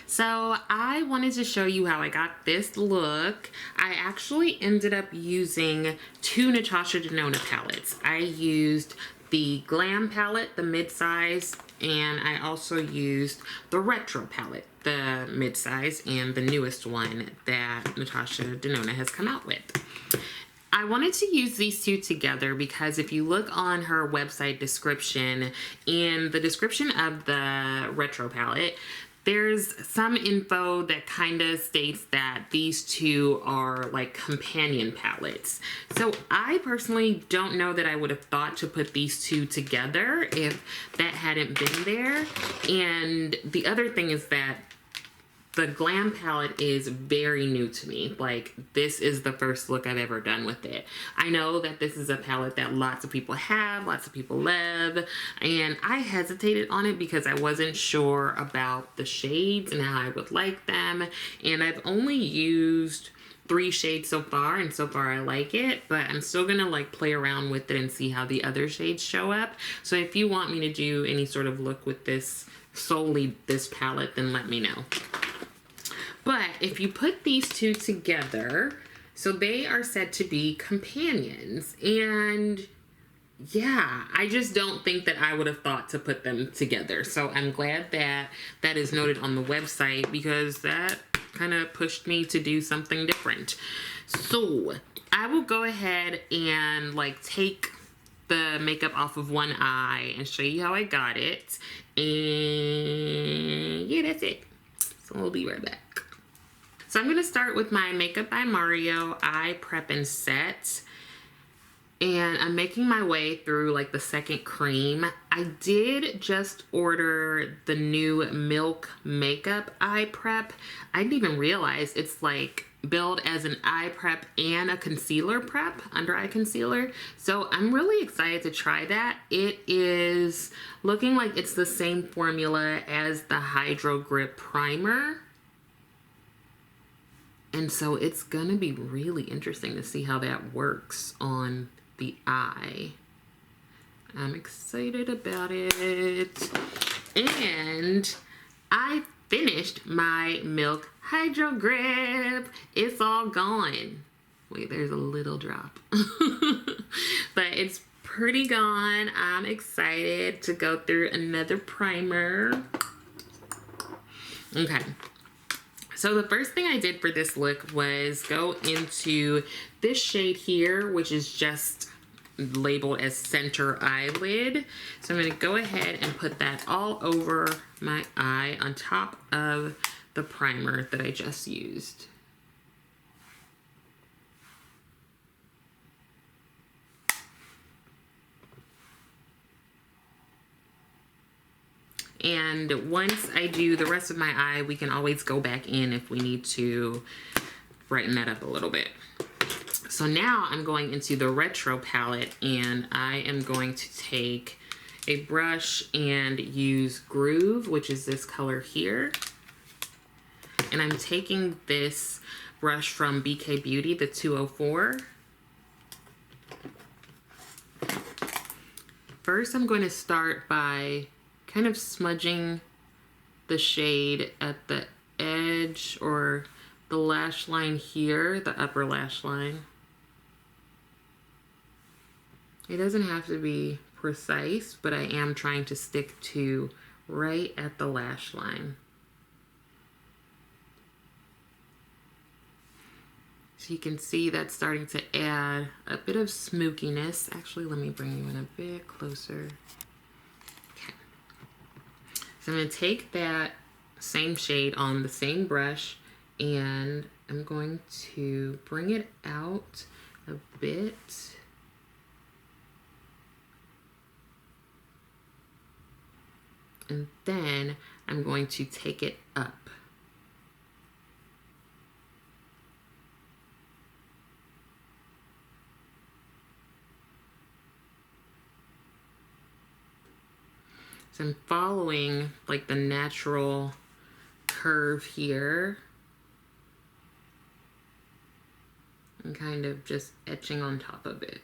So I wanted to show you how I got this look. I actually ended up using two Natasha Denona palettes. I used the Glam palette, the mid-size, and I also used the Retro palette, the mid-size, and the newest one that Natasha Denona has come out with. I wanted to use these two together because if you look on her website description, in the description of the Retro palette, there's some info that kind of states that these two are like companion palettes. So I personally don't know that I would have thought to put these two together if that hadn't been there. And the other thing is that the Glam palette is very new to me. Like, this is the first look I've ever done with it. I know that this is a palette that lots of people have, lots of people love, and I hesitated on it because I wasn't sure about the shades and how I would like them. And I've only used 3 shades so far, and so far I like it, but I'm still gonna like play around with it and see how the other shades show up. So if you want me to do any sort of look with this, solely this palette, then let me know. But if you put these two together, so they are said to be companions. And yeah, I just don't think that I would have thought to put them together. So I'm glad that that is noted on the website because that kind of pushed me to do something different. So I will go ahead and like take the makeup off of one eye and show you how I got it. And yeah, that's it. So we'll be right back. So I'm going to start with my Makeup by Mario Eye Prep and Set. And I'm making my way through like the second cream. I did just order the new Milk Makeup Eye Prep. I didn't even realize it's like billed as an eye prep and a concealer prep, under eye concealer. So I'm really excited to try that. It is looking like it's the same formula as the Hydro Grip Primer. And so it's gonna be really interesting to see how that works on the eye. I'm excited about it. And I finished my Milk Hydro Grip. It's all gone. Wait, there's a little drop. But it's pretty gone. I'm excited to go through another primer. Okay. So the first thing I did for this look was go into this shade here, which is just labeled as Center Eyelid. So I'm going to go ahead and put that all over my eye on top of the primer that I just used. And once I do the rest of my eye, we can always go back in if we need to brighten that up a little bit. So now I'm going into the Retro palette, and I am going to take a brush and use Groove, which is this color here. And I'm taking this brush from BK Beauty, the 204. First, I'm going to start by kind of smudging the shade at the edge or the lash line here, the upper lash line. It doesn't have to be precise, but I am trying to stick to right at the lash line. So you can see that's starting to add a bit of smokiness. Actually, let me bring you in a bit closer. So I'm going to take that same shade on the same brush and I'm going to bring it out a bit. And then I'm going to take it up. So I'm following like the natural curve here and kind of just etching on top of it.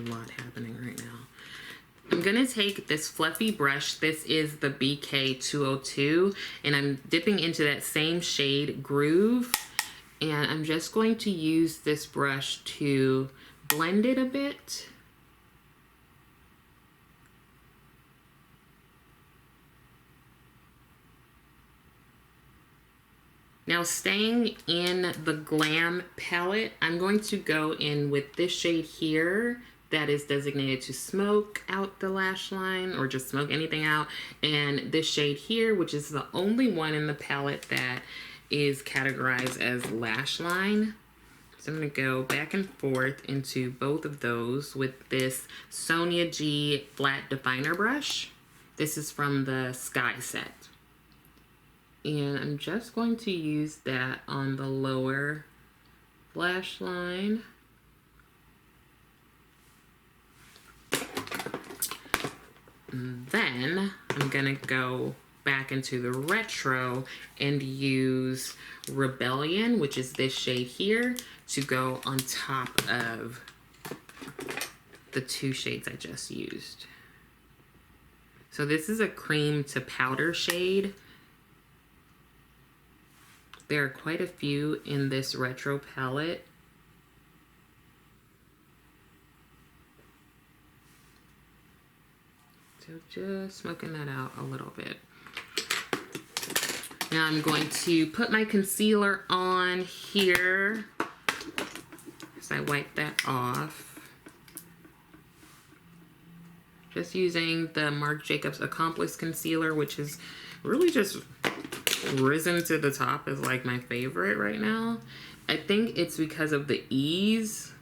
lot happening right now. I'm gonna take this fluffy brush. This is the BK202, and I'm dipping into that same shade, Groove, and I'm just going to use this brush to blend it a bit. Now, staying in the Glam palette, I'm going to go in with this shade here that is designated to smoke out the lash line, or just smoke anything out, and this shade here, which is the only one in the palette that is categorized as lash line. So I'm going to go back and forth into both of those with this Sonia G flat definer brush. This is from the Sky set. And I'm just going to use that on the lower lash line. And then I'm gonna go back into the retro and use Rebellion, which is this shade here, to go on top of the two shades I just used. So this is a cream to powder shade. There are quite a few in this retro palette. So just smoking that out a little bit. Now I'm going to put my concealer on here as I wipe that off. Just using the Marc Jacobs Accomplice Concealer, which is really just risen to the top as like my favorite right now. I think it's because of the ease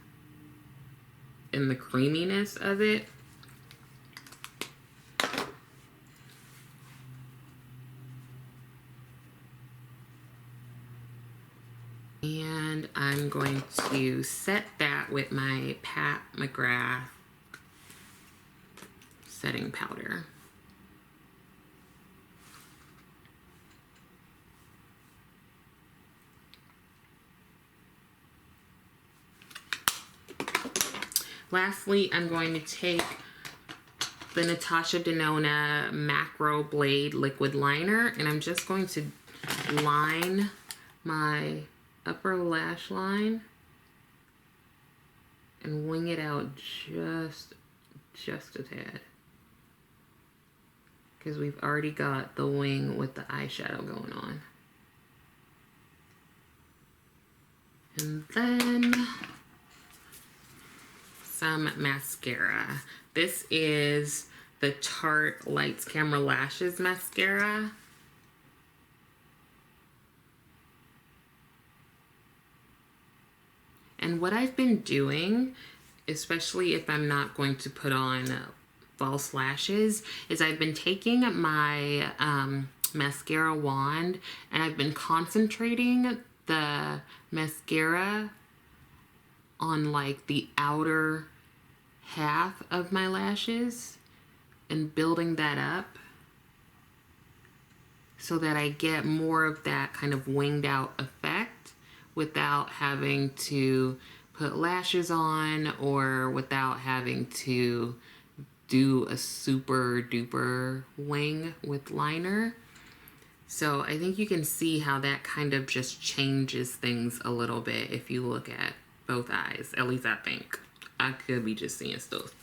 and the creaminess of it. And I'm going to set that with my Pat McGrath setting powder. Lastly, I'm going to take the Natasha Denona Macro Blade Liquid Liner, and I'm just going to line my upper lash line and wing it out just a tad, because we've already got the wing with the eyeshadow going on. And then some mascara. This is the Tarte Lights Camera Lashes mascara. And what I've been doing, especially if I'm not going to put on false lashes, is I've been taking my mascara wand and I've been concentrating the mascara on like the outer half of my lashes and building that up so that I get more of that kind of winged out effect without having to put lashes on or without having to do a super duper wing with liner. So I think you can see how that kind of just changes things a little bit if you look at both eyes. At least I think. I could be just seeing stuff.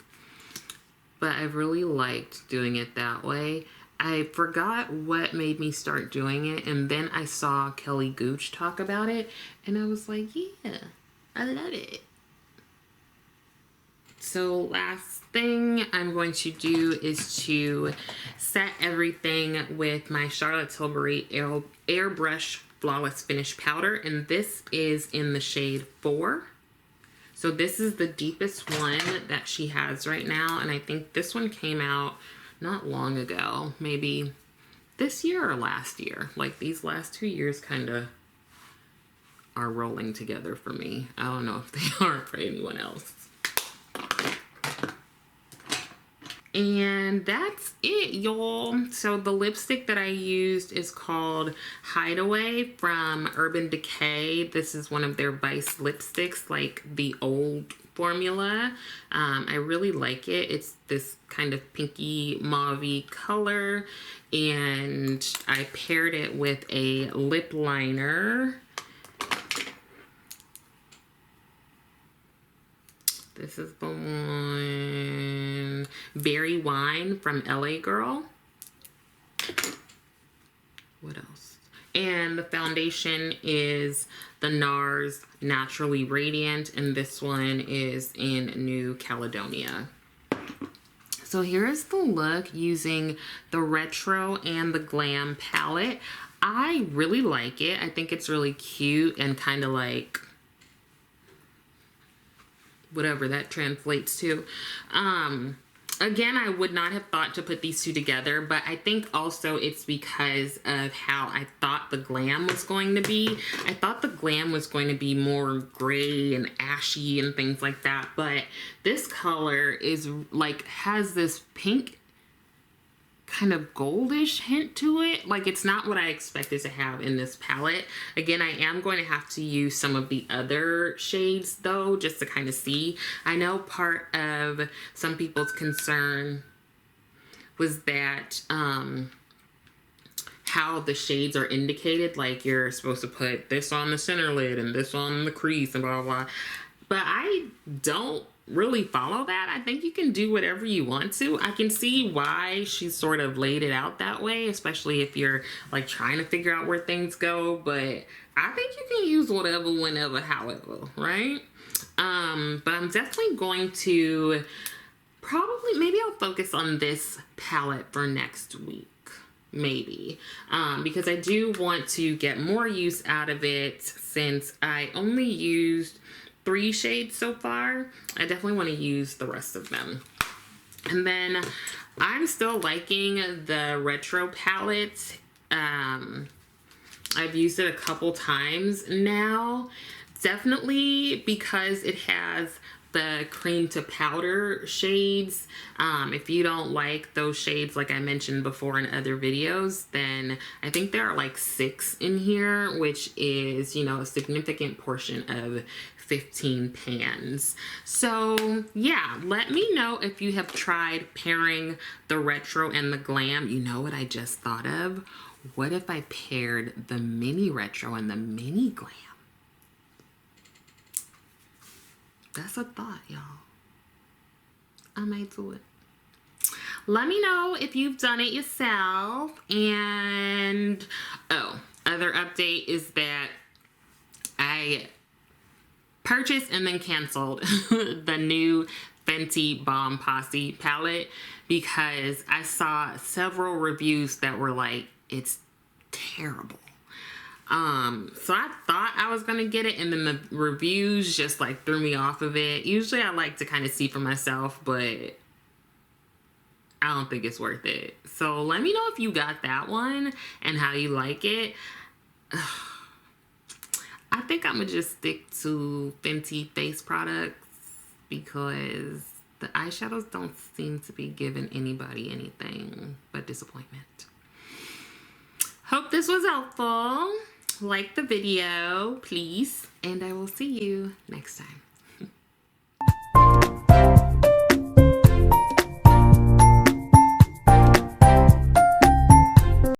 But I've really liked doing it that way. I forgot what made me start doing it, and then I saw Kelly Gooch talk about it, and I was like, yeah, I love it. So last thing I'm going to do is to set everything with my Charlotte Tilbury Airbrush Flawless Finish Powder, and this is in the shade 4. So this is the deepest one that she has right now, and I think this one came out not long ago, maybe this year or last year. Like these last 2 years kind of are rolling together for me. I don't know if they are for anyone else. And that's it, y'all. So the lipstick that I used is called Hideaway from Urban Decay. This is one of their Vice lipsticks, like the old formula. I really like it. It's this kind of pinky mauve-y color, and I paired it with a lip liner. This is the one, Berry Wine from LA Girl. What else? And the foundation is the NARS Naturally Radiant, and this one is in New Caledonia. So here's the look using the Retro and the Glam palette. I really like it. I think it's really cute and kind of like whatever that translates to. Again, I would not have thought to put these two together, but I think also it's because of how I thought the Glam was going to be. I thought the Glam was going to be more gray and ashy and things like that, but this color is like, has this pink kind of goldish hint to it. Like, it's not what I expected to have in this palette. Again, I am going to have to use some of the other shades though, just to kind of see. I know part of some people's concern was that how the shades are indicated, like you're supposed to put this on the center lid and this on the crease and blah, blah, blah. But I don't really follow that. I think you can do whatever you want to. I can see why she sort of laid it out that way, especially if you're like trying to figure out where things go, but I think you can use whatever, whenever, however, right? But I'm definitely going to maybe I'll focus on this palette for next week. Maybe, because I do want to get more use out of it since I only used 3 shades so far. I definitely want to use the rest of them. And then I'm still liking the Retro palette. I've used it a couple times now. Definitely because it has the cream to powder shades. If you don't like those shades, like I mentioned before in other videos, then I think there are like 6 in here, which is, you know, a significant portion of 15 pans. So yeah, let me know if you have tried pairing the Retro and the Glam. You know what I just thought of? What if I paired the mini Retro and the mini Glam? That's a thought, y'all. I might do it. Let me know if you've done it yourself. And oh, other update is that I purchased and then canceled the new Fenty Bomb Posse palette because I saw several reviews that were like, it's terrible. So I thought I was gonna get it, and then the reviews just like threw me off of it. Usually I like to kind of see for myself, but I don't think it's worth it. So let me know if you got that one and how you like it. I think I'm gonna just stick to Fenty face products because the eyeshadows don't seem to be giving anybody anything but disappointment. Hope this was helpful. Like the video, please, and I will see you next time.